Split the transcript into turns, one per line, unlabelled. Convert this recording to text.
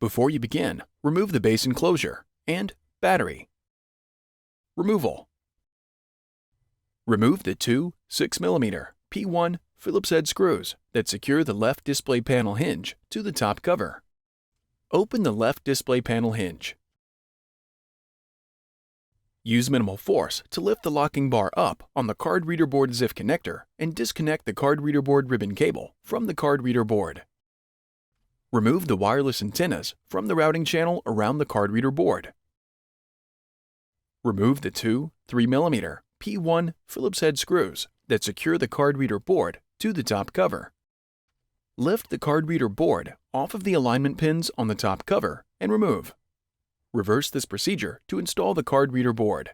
Before you begin, remove the base enclosure and battery. Removal. Remove the two 6mm P1 Phillips head screws that secure the left display panel hinge to the top cover. Open the left display panel hinge. Use minimal force to lift the locking bar up on the card reader board ZIF connector and disconnect the card reader board ribbon cable from the card reader board. Remove the wireless antennas from the routing channel around the card reader board. Remove the two 3mm P1 Phillips head screws that secure the card reader board to the top cover. Lift the card reader board off of the alignment pins on the top cover and remove. Reverse this procedure to install the card reader board.